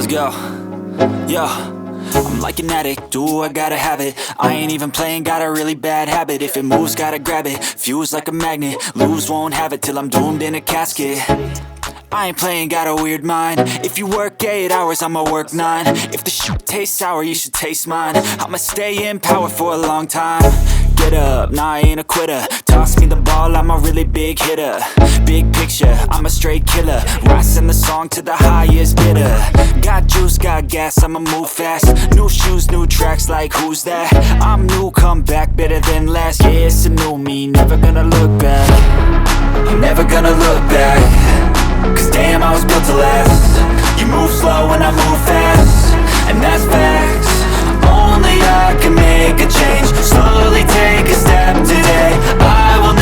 Let's go. Yo, I'm like an addict, do I gotta have it. I ain't even playing, got a really bad habit. If it moves, gotta grab it, fuse like a magnet. Lose, won't have it till I'm doomed in a casket. I ain't playing, got a weird mind. If you work 8 hours, I'ma work 9. If the shit tastes sour, you should taste mine. I'ma stay in power for a long time. Get up, nah, I ain't a quitter. Toss me the ball, I'm a really big hitter. Big picture, I'm a straight killer. Rising the song to the highest bidder. Got juice, got gas, I'ma move fast. New shoes, new tracks, like who's that? I'm new, come back, better than last. Yeah, it's a new me, never gonna look back. I'm never gonna look back. Cause damn, I was built to last. You move slow and I move fast, and that's facts. Only I can make a change. Slowly take a step today. I will